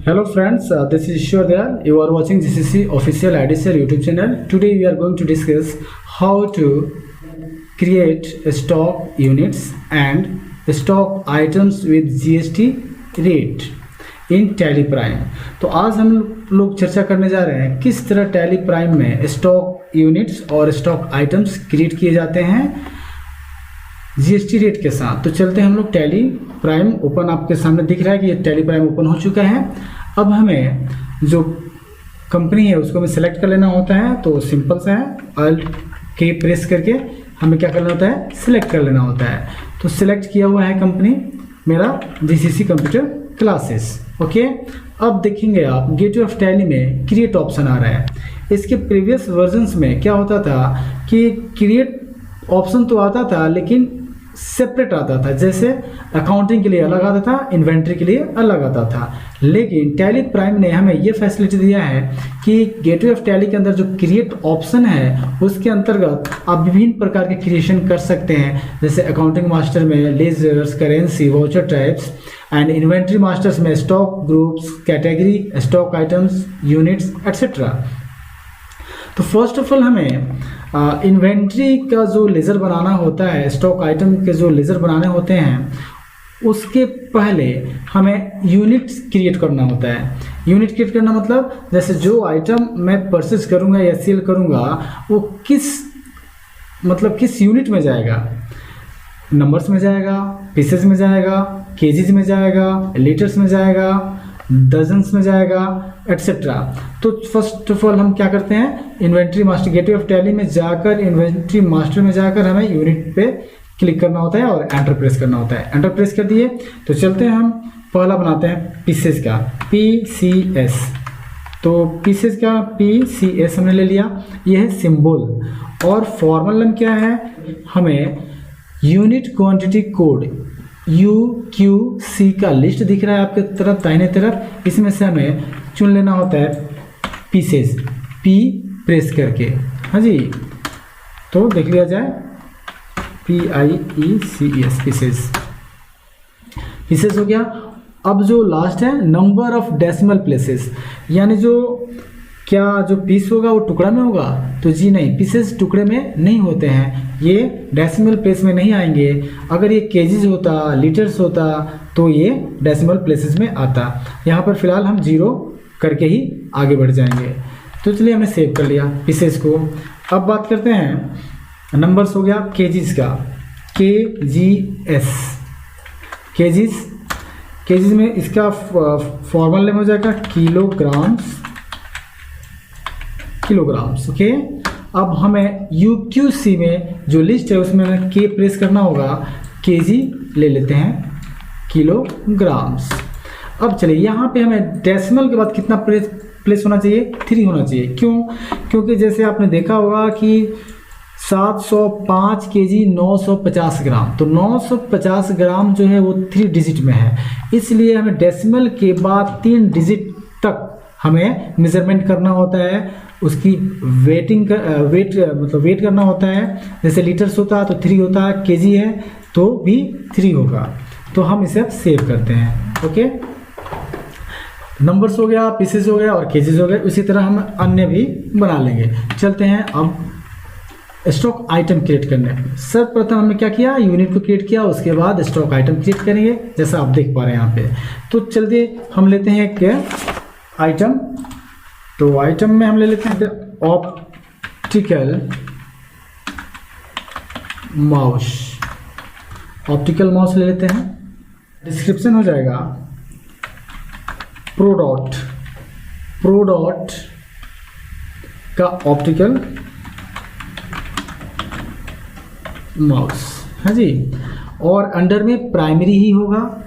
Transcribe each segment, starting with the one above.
Hello friends, this is Ishwar Dayal. You are watching GCC official IDCL YouTube channel. Today we are going to discuss how to create stock units and stock items with GST rate in Tally Prime. तो आज हम लोग चर्चा करने जा रहे हैं किस तरह Tally Prime में स्टॉक यूनिट्स और स्टॉक आइटम्स क्रिएट किए जाते हैं जीएसटी रेट के साथ। तो चलते हैं हम लोग टैली प्राइम ओपन, आपके सामने दिख रहा है कि ये टैली प्राइम ओपन हो चुका है। अब हमें जो कंपनी है उसको हमें सेलेक्ट कर लेना होता है। तो सिंपल सा है, अल्ट के प्रेस करके हमें क्या करना होता है, सिलेक्ट कर लेना होता है। तो सिलेक्ट किया हुआ है कंपनी मेरा जीसीसी कंप्यूटर क्लासेस। ओके, अब देखेंगे आप गेटवे ऑफ टैली में क्रिएट ऑप्शन आ रहा है। इसके प्रीवियस वर्जन्स में क्या होता था कि क्रिएट ऑप्शन तो आता था लेकिन सेपरेट आता था, जैसे अकाउंटिंग के लिए अलग आता था, इन्वेंट्री के लिए अलग आता था। लेकिन टैली प्राइम ने हमें ये फैसिलिटी दिया है कि गेटवे ऑफ टैली के अंदर जो क्रिएट ऑप्शन है उसके अंतर्गत आप विभिन्न प्रकार के क्रिएशन कर सकते हैं, जैसे अकाउंटिंग मास्टर में ledgers, currency, voucher types and inventory masters में stock groups, category, stock items, units etcetera. तो फर्स्ट ऑफ ऑल हमें इन्वेंट्री का जो लेजर बनाना होता है, स्टॉक आइटम के जो लेजर बनाने होते हैं, उसके पहले हमें यूनिट्स क्रिएट करना होता है। यूनिट क्रिएट करना मतलब जैसे जो आइटम मैं परचेज करूंगा या सेल करूंगा वो किस यूनिट में जाएगा, नंबर्स में जाएगा, पीसेस में जाएगा, केजीज में जाएगा, लीटर्स में जाएगा, डजन्स में जाएगा एक्सेट्रा। तो फर्स्ट ऑफ ऑल हम क्या करते हैं, inventory master gateway of tally में जाकर इन्वेंट्री मास्टर में जाकर हमें यूनिट पे क्लिक करना होता है और एंटर प्रेस करना होता है। एंटर प्रेस कर दिए तो चलते हैं, हम पहला बनाते हैं पीसेस का, PCS। तो पीसेस का PCS हमने ले लिया, यह है सिंबल। और फॉर्मल नेम क्या है, हमें यूनिट क्वांटिटी कोड UQC का लिस्ट दिख रहा है आपके तरफ दाहिने तरफ, इसमें से हमें चुन लेना होता है पीसेस, P प्रेस करके। हाँ जी, तो देख लिया जाए PIECES, पीसेस हो गया। अब जो लास्ट है नंबर ऑफ डेसिमल प्लेसेस, यानी जो पीस होगा वो टुकड़ा में होगा, तो जी नहीं, पीसेस टुकड़े में नहीं होते हैं, ये डेसिमल प्लेस में नहीं आएंगे। अगर ये केजीज होता, लीटर्स होता तो ये डेसिमल प्लेसेस में आता। यहाँ पर फिलहाल हम 0 करके ही आगे बढ़ जाएंगे। तो चलिए हमने सेव कर लिया पीसेस को। अब बात करते हैं नंबर्स, हो गया केजीज का, KGS, केजीज में इसका फॉर्मल नेम हो जाएगा किलोग्राम्स। ओके, अब हमें UQC में जो लिस्ट है उसमें हमें K प्रेस करना होगा, केजी ले लेते हैं, किलोग्राम्स। अब चलिए यहाँ पे हमें डेसिमल के बाद कितना प्लेस होना चाहिए, 3 होना चाहिए। क्यों? क्योंकि जैसे आपने देखा होगा कि 705 केजी 950 ग्राम, तो 950 ग्राम जो है वो 3 डिजिट में है, इसलिए हमें डेसिमल के बाद 3 डिजिट तक हमें मेजरमेंट करना होता है, उसकी वेट करना होता है। जैसे लीटर्स होता है तो 3 होता है, केजी है तो भी 3 होगा। तो हम इसे अब सेव करते हैं। ओके, नंबर्स हो गया, पीसेस हो गया और केजीज हो गए। उसी तरह हम अन्य भी बना लेंगे। चलते हैं अब स्टॉक आइटम क्रिएट करने। सर्वप्रथम हमने क्या किया, यूनिट को क्रिएट किया, उसके बाद स्टॉक आइटम क्रिएट करेंगे, जैसा आप देख पा रहे हैं यहाँ पे। तो चलते हम लेते हैं एक आइटम, तो आइटम में हम ले लेते हैं ऑप्टिकल माउस ले लेते हैं। डिस्क्रिप्शन हो जाएगा प्रोडॉट का ऑप्टिकल माउस। हाँ जी, और अंडर में प्राइमरी ही होगा।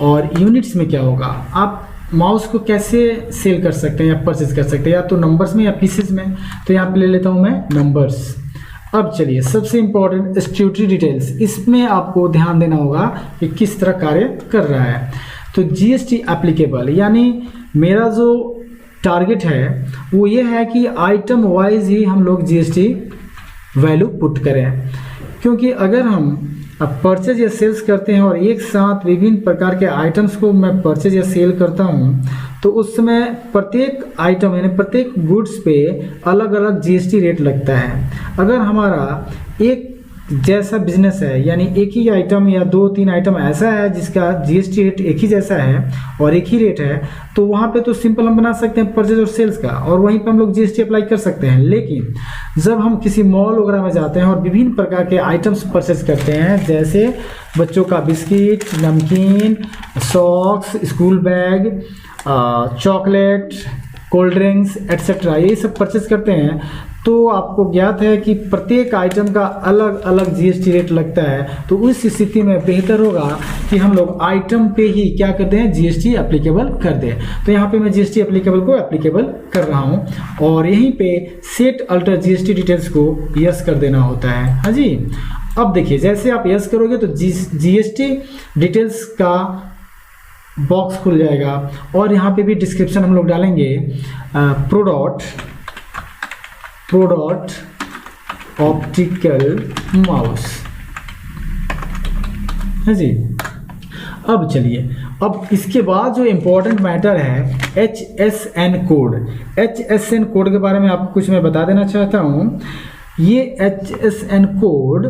और यूनिट्स में क्या होगा, आप माउस को कैसे सेल कर सकते हैं या परचेज कर सकते हैं, या तो नंबर्स में या पीसेस में। तो यहाँ पे ले लेता हूँ मैं नंबर्स। अब चलिए सबसे इम्पोर्टेंट स्ट्यूटरी डिटेल्स, इसमें आपको ध्यान देना होगा कि किस तरह कार्य कर रहा है। तो GST एप्लीकेबल, यानी मेरा जो टारगेट है वो ये है कि आइटम वाइज ही हम लोग GST वैल्यू पुट करें, क्योंकि अगर हम परचेज या सेल्स करते हैं और एक साथ विभिन्न प्रकार के आइटम्स को मैं परचेज या सेल करता हूं, तो उस समय प्रत्येक आइटम यानी प्रत्येक गुड्स पे अलग अलग जीएसटी रेट लगता है। अगर हमारा एक जैसा बिजनेस है यानी एक ही आइटम या 2-3 आइटम ऐसा है जिसका जीएसटी रेट एक ही जैसा है और एक ही रेट है, तो वहाँ पे तो सिंपल हम बना सकते हैं परचेज और सेल्स का, और वहीं पे हम लोग जीएसटी अप्लाई कर सकते हैं। लेकिन जब हम किसी मॉल वगैरह में जाते हैं और विभिन्न प्रकार के आइटम्स परचेज करते हैं, जैसे बच्चों का बिस्किट, नमकीन, socks, school bag, chocolate, cold drinks etcetera, ये सब परचेज करते हैं, तो आपको ज्ञात है कि प्रत्येक आइटम का अलग अलग जीएसटी रेट लगता है। तो उस स्थिति में बेहतर होगा कि हम लोग आइटम पे ही क्या करते हैं, जीएसटी एप्लीकेबल कर दें। तो यहाँ पे मैं जीएसटी एप्लीकेबल को एप्लीकेबल कर रहा हूँ और यहीं पे सेट अल्टर जीएसटी डिटेल्स को यस कर देना होता है। हाँ जी, अब देखिए जैसे आप यस करोगे तो जीएसटी डिटेल्स का बॉक्स खुल जाएगा और यहाँ पे भी डिस्क्रिप्शन हम लोग डालेंगे प्रोडक्ट ऑप्टिकल माउस। है जी। अब चलिए, अब इसके बाद जो इम्पोर्टेंट मैटर है HSN कोड। HSN कोड के बारे में आपको कुछ मैं बता देना चाहता हूँ। ये HSN कोड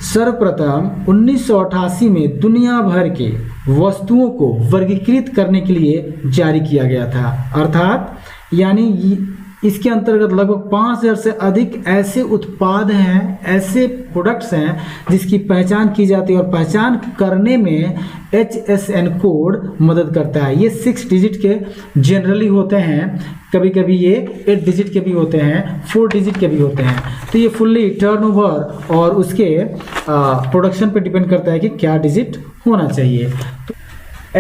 सर्वप्रथम 1988 में दुनिया भर के वस्तुओं को वर्गीकृत करने के लिए जारी किया गया था। अर्थात यानी इसके अंतर्गत लगभग 5000 से अधिक ऐसे उत्पाद हैं, ऐसे प्रोडक्ट्स हैं जिसकी पहचान की जाती है और पहचान करने में HSN कोड मदद करता है। ये 6 डिजिट के जनरली होते हैं, कभी कभी ये 8 डिजिट के भी होते हैं, 4 डिजिट के भी होते हैं। तो ये फुल्ली टर्नओवर और उसके प्रोडक्शन पे डिपेंड करता है कि क्या डिजिट होना चाहिए। तो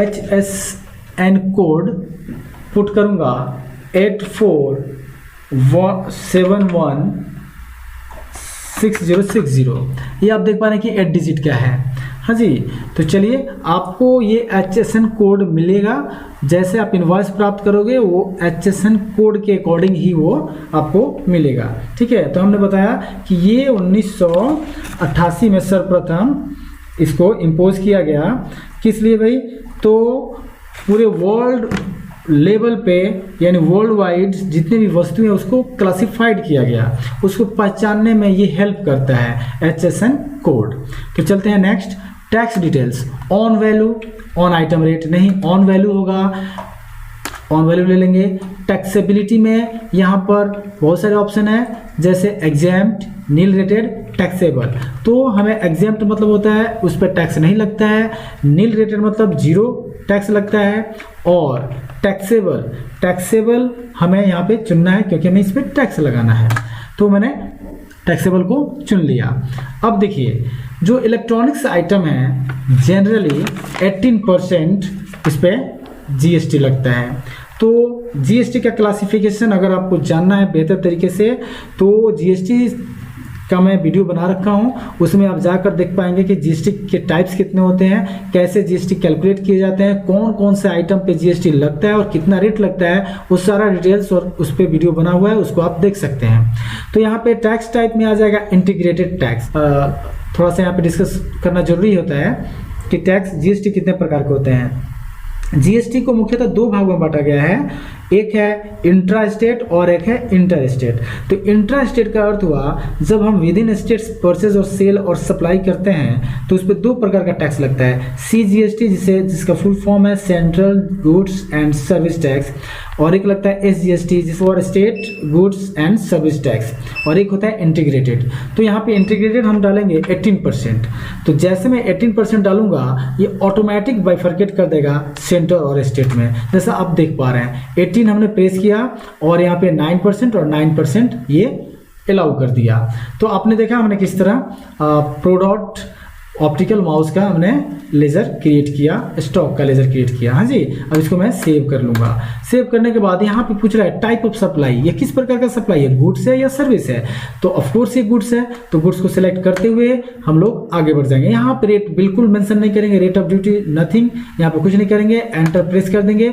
HSN कोड पुट करूँगा 84716060। ये आप देख पा रहे हैं कि 8 डिजिट क्या है। हाँ जी, तो चलिए आपको ये HSN कोड मिलेगा। जैसे आप इनवॉइस प्राप्त करोगे वो HSN कोड के अकॉर्डिंग ही वो आपको मिलेगा। ठीक है, तो हमने बताया कि ये 1988 में सर्वप्रथम इसको इम्पोज किया गया। किस लिए भाई? तो पूरे वर्ल्ड लेवल पे यानी वर्ल्ड वाइड जितने भी वस्तुएं उसको क्लासिफाइड किया गया, उसको पहचानने में ये हेल्प करता है HSN कोड। तो चलते हैं next, tax details. On value, on item rate नहीं, ऑन वैल्यू होगा, ऑन वैल्यू ले लेंगे। टैक्सेबिलिटी में यहाँ पर बहुत सारे ऑप्शन है, जैसे एग्जेम्प्ट, नील रेटेड, टैक्सेबल। तो हमें एग्जेम्प्ट मतलब होता है उस पर टैक्स नहीं लगता है, नील रेटेड मतलब 0 टैक्स लगता है, और टैक्सेबल हमें यहाँ पे चुनना है क्योंकि हमें इस पर टैक्स लगाना है। तो मैंने टैक्सेबल को चुन लिया। अब देखिए जो इलेक्ट्रॉनिक्स आइटम है जनरली 18% इस पर जीएसटी लगता है। तो जीएसटी का क्लासिफिकेशन अगर आपको जानना है बेहतर तरीके से तो जीएसटी का मैं वीडियो बना रखा हूँ, उसमें आप जाकर देख पाएंगे कि जीएसटी के टाइप्स कितने होते हैं, कैसे जीएसटी कैलकुलेट किए जाते हैं, कौन कौन से आइटम पे जीएसटी लगता है और कितना रेट लगता है, वो सारा डिटेल्स और उस पर वीडियो बना हुआ है, उसको आप देख सकते हैं। तो यहाँ पे टैक्स टाइप में आ जाएगा इंटीग्रेटेड टैक्स। थोड़ा सा यहाँ पे डिस्कस करना जरूरी होता है कि टैक्स जीएसटी कितने प्रकार के होते हैं। जीएसटी को मुख्यतः 2 भागों में बांटा गया है, एक है इंट्रा स्टेट और एक है इंटर स्टेट। तो इंट्रा स्टेट का अर्थ हुआ जब हम विद इन स्टेट्स परचेज और सेल और सप्लाई करते हैं तो उस पर 2 प्रकार का टैक्स लगता है। CGST जिसका फुल फॉर्म है central goods and service tax, और एक लगता है SGST जिसको state goods and service tax, और एक होता है इंटीग्रेटेड। तो यहाँ पे इंटीग्रेटेड हम डालेंगे 18%। तो जैसे मैं 18% डालूंगा ये ऑटोमेटिक बाइफर्केट कर देगा सेंटर और स्टेट में, जैसा आप देख पा रहे हैं 18 हमने प्रेस किया और यहाँ पे 9% और 9% ये अलाउ कर दिया। तो आपने देखा हमने किस तरह प्रोडक्ट ऑप्टिकल माउस का हमने लेजर क्रिएट किया, स्टॉक का लेजर क्रिएट किया। हाँ जी, अब इसको मैं सेव कर लूंगा। सेव करने के बाद यहाँ पे पूछ रहा है टाइप ऑफ सप्लाई, ये किस प्रकार का सप्लाई है, गुड्स है या सर्विस है। तो ऑफकोर्स ये गुड्स है, तो गुड्स को सिलेक्ट करते हुए हम लोग आगे बढ़ जाएंगे। यहाँ पे रेट बिल्कुल मेंशन नहीं करेंगे, रेट ऑफ ड्यूटी नथिंग, यहाँ पे कुछ नहीं करेंगे, एंटर प्रेस कर देंगे।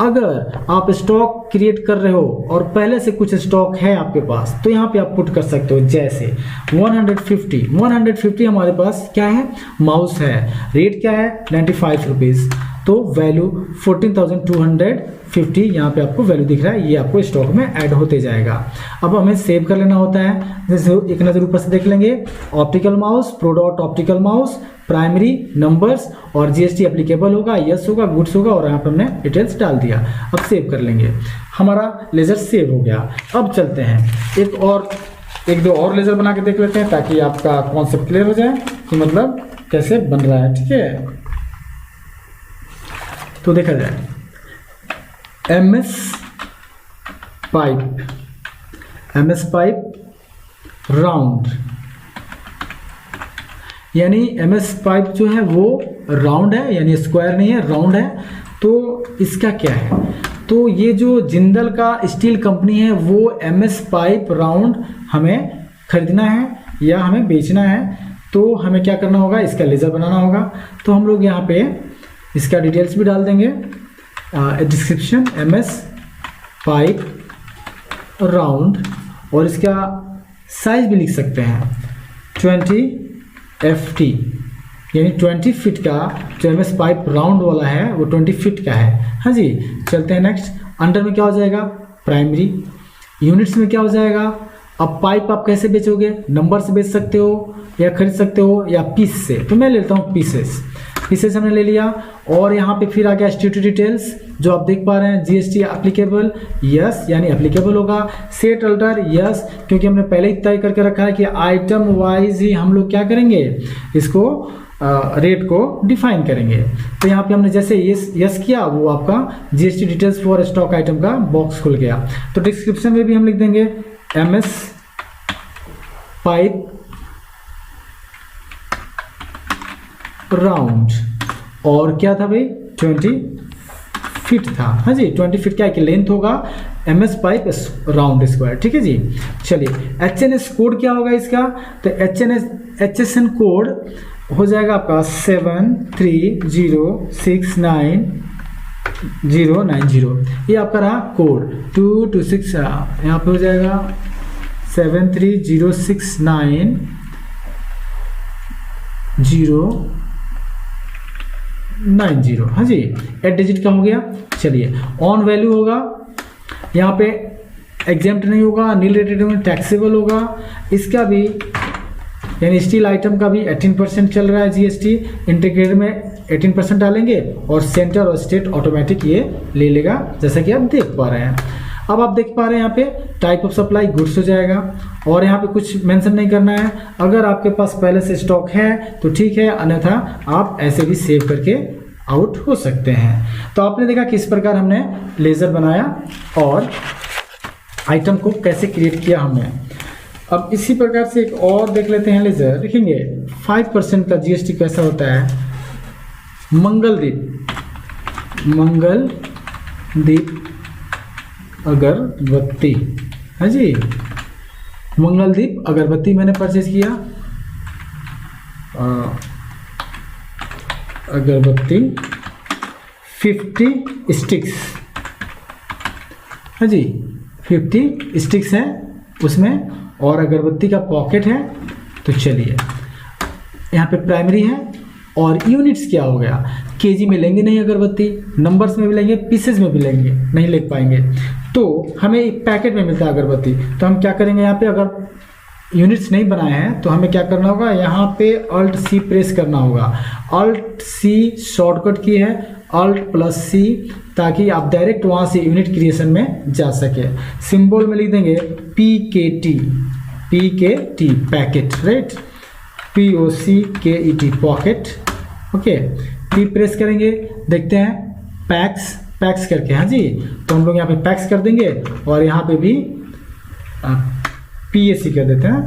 अगर आप स्टॉक क्रिएट कर रहे हो और पहले से कुछ स्टॉक है आपके पास तो यहाँ पे आप पुट कर सकते हो, जैसे 150 हमारे पास क्या है, माउस है, रेट क्या है 95 रुपीज़। तो वैल्यू 14,250 यहाँ पे आपको वैल्यू दिख रहा है, ये आपको स्टॉक में ऐड होते जाएगा। अब हमें सेव कर लेना होता है, जैसे एक नज़र ऊपर से देख लेंगे, optical mouse, product optical mouse, primary numbers और जीएसटी एप्लीकेबल होगा, यस होगा, गुड्स होगा, और यहाँ पर हमने डिटेल्स डाल दिया। अब सेव कर लेंगे, हमारा लेजर सेव हो गया। अब चलते हैं एक दो और लेजर बना के देख लेते हैं ताकि आपका कॉन्सेप्ट क्लियर हो जाए कि मतलब कैसे बन रहा है। ठीक है, तो देखा जाए एमएस पाइप राउंड, यानी एमएस पाइप जो है वो राउंड है, यानी स्क्वायर नहीं है, राउंड है। तो इसका क्या है, तो ये जो जिंदल का स्टील कंपनी है वो एमएस पाइप राउंड हमें खरीदना है या हमें बेचना है, तो हमें क्या करना होगा, इसका लेजर बनाना होगा। तो हम लोग यहाँ पे इसका डिटेल्स भी डाल देंगे, डिस्क्रिप्शन एमएस पाइप राउंड, और इसका साइज भी लिख सकते हैं 20 FT, यानी 20 फीट का जो एमएस पाइप राउंड वाला है वो 20 फीट का है। हाँ जी, चलते हैं नेक्स्ट। अंडर में क्या हो जाएगा, प्राइमरी। यूनिट्स में क्या हो जाएगा, अब पाइप आप कैसे बेचोगे, नंबर से बेच सकते हो या खरीद सकते हो या पीस से, तो मैं लेता हूँ पीसेस हमने ले लिया। और यहाँ पे फिर आ गया स्टेट डिटेल्स जो आप देख पा रहे हैं, जीएसटी एप्लीकेबल, यस, यानी एप्लीकेबल होगा, सेट अल्टर, यस, क्योंकि हमने पहले ही तय करके रखा है कि आइटम वाइज ही हम लोग क्या करेंगे, इसको रेट को डिफाइन करेंगे। तो यहाँ पे हमने जैसे यस किया, वो आपका GST details for stock item का बॉक्स खुल गया। तो डिस्क्रिप्शन में भी हम लिख देंगे एमएस पाइप राउंड, और क्या था भाई, 20 फीट था। हाँ जी, 20 फीट क्या है कि लेंथ होगा, एमएस पाइप राउंड स्क्वायर। ठीक है जी, चलिए एचएनएस कोड क्या होगा इसका, तो एचएसएन कोड हो जाएगा आपका 73069090, ये आपका रहा कोड 226, यहाँ पे हो जाएगा 73069090। हाँ जी, 8 डिजिट का हो गया। चलिए ऑन वैल्यू होगा, यहाँ पे एग्जेम्प्ट नहीं होगा, नील रेटेड में टैक्सेबल होगा, इसका भी यानी स्टील आइटम का भी 18% चल रहा है जीएसटी, इंटीग्रेटेड में 18% डालेंगे, और सेंटर और स्टेट ऑटोमेटिक ये ले लेगा, जैसा कि आप देख पा रहे हैं। अब आप देख पा रहे हैं यहाँ पे टाइप ऑफ सप्लाई गुड्स हो जाएगा, और यहाँ पे कुछ मेंशन नहीं करना है। अगर आपके पास पहले से स्टॉक है तो ठीक है, अन्यथा आप ऐसे भी सेव करके आउट हो सकते हैं। तो आपने देखा किस प्रकार हमने लेजर बनाया और आइटम को कैसे क्रिएट किया हमने। अब इसी प्रकार से एक और देख लेते हैं लेजर, देखेंगे 5% का जीएसटी कैसा होता है। मंगलदीप अगरबत्ती, हाँ जी, मंगलदीप अगरबत्ती मैंने परचेज किया, अगरबत्ती 50 स्टिक्स, हाँ जी 50 स्टिक्स है उसमें, और अगरबत्ती का पॉकेट है। तो चलिए यहाँ पे प्राइमरी है, और यूनिट्स क्या हो गया, केजी में लेंगे नहीं अगरबत्ती, नंबर्स में भी लेंगे, पीसेज में भी लेंगे, नहीं ले पाएंगे। तो हमें एक पैकेट में मिलता है अगरबत्ती, तो हम क्या करेंगे, यहाँ पे अगर यूनिट्स नहीं बनाए हैं तो हमें क्या करना होगा, यहाँ पे Alt C प्रेस करना होगा। Alt C शॉर्टकट की है, Alt+C, ताकि आप डायरेक्ट वहाँ से यूनिट क्रिएशन में जा सके। सिंबल में लिख देंगे PKT packet, right, POCKET pocket, okay. P press करेंगे, देखते हैं पैक्स करके, हाँ जी, तो हम लोग यहाँ पे पैक्स कर देंगे, और यहाँ पे भी PAC कर देते हैं,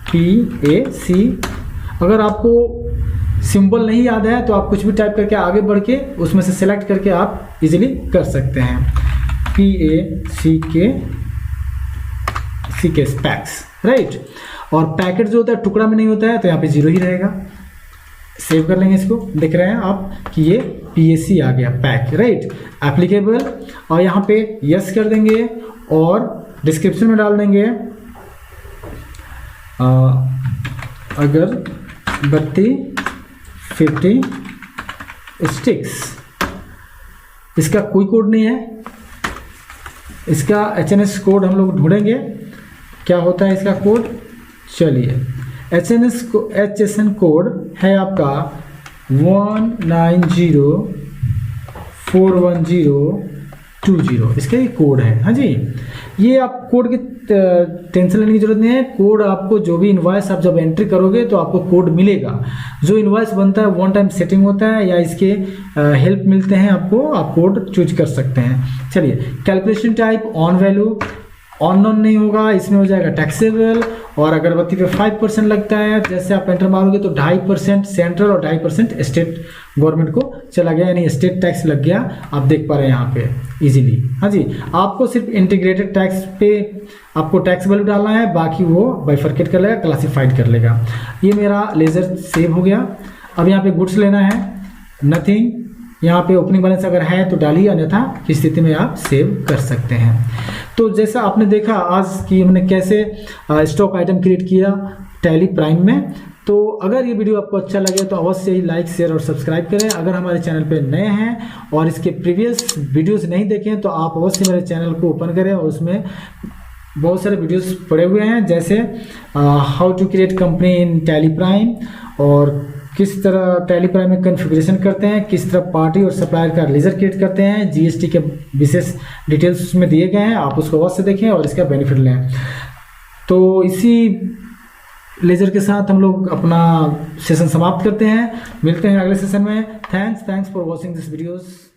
PAC। अगर आपको सिंबल नहीं याद है तो आप कुछ भी टाइप करके आगे बढ़ के उसमें से सेलेक्ट करके आप इजीली कर सकते हैं, PACK पैक्स, राइट। और पैकेट जो होता है टुकड़ा में नहीं होता है, तो यहाँ पे 0 ही रहेगा। सेव कर लेंगे इसको, देख रहे हैं आप कि ये PAC आ गया, पैक, राइट, एप्लीकेबल, और यहाँ पे यस कर देंगे, और डिस्क्रिप्शन में डाल देंगे अगरबत्ती 50 स्टिक्स, इसका कोई कोड नहीं है। इसका HNS कोड हम लोग ढूंढेंगे, क्या होता है इसका कोड। चलिए HSN कोड है आपका 1904102, इसका ये कोड है। हाँ जी, ये आप कोड की टेंशन लेने की जरूरत नहीं है। कोड आपको जो भी इनवॉइस आप जब एंट्री करोगे तो आपको कोड मिलेगा। जो इनवॉइस बनता है वन टाइम सेटिंग होता है या इसके हेल्प मिलते हैं आपको, आप कोड चूज कर सकते हैं। चलिए, calculation type on value, on non नहीं होगा, इसमें हो जाएगा टैक्सेबल। और अगरबत्ती पे 5% लगता है, जैसे आप एंटर मारोगे तो 2.5% सेंट्रल और 2.5% स्टेट गवर्नमेंट को चला गया, यानी स्टेट टैक्स लग गया। आप देख पा रहे हैं यहाँ पे इजीली। हाँ जी, आपको सिर्फ इंटीग्रेटेड टैक्स पे आपको टैक्स वैल्यू डालना है, बाकी वो बाइफरकेट कर लेगा, क्लासिफाइड कर लेगा। ये मेरा लेजर सेव हो गया। अब यहाँ पे गुड्स लेना है, नथिंग। यहाँ पे ओपनिंग बैलेंस अगर है तो डालिए, अन्यथा की स्थिति में आप सेव कर सकते हैं। तो जैसा आपने देखा आज कि हमने कैसे स्टॉक आइटम क्रिएट किया टैली प्राइम में। तो अगर ये वीडियो आपको अच्छा लगे तो अवश्य ही लाइक, शेयर और सब्सक्राइब करें। अगर हमारे चैनल पे नए हैं और इसके प्रीवियस वीडियोस नहीं देखें तो आप अवश्य मेरे चैनल को ओपन करें, और उसमें बहुत सारे वीडियोस पड़े हुए हैं, जैसे how to create company in Tally Prime, और किस तरह टैली प्राइम में कॉन्फ़िगरेशन करते हैं, किस तरह पार्टी और सप्लायर का लेजर क्रिएट करते हैं, GST के विशेष डिटेल्स उसमें दिए गए हैं। आप उसको अवश्य देखें और इसका बेनिफिट लें। तो इसी लेजर के साथ हम लोग अपना सेशन समाप्त करते हैं। मिलते हैं अगले सेशन में। Thanks for watching this videos.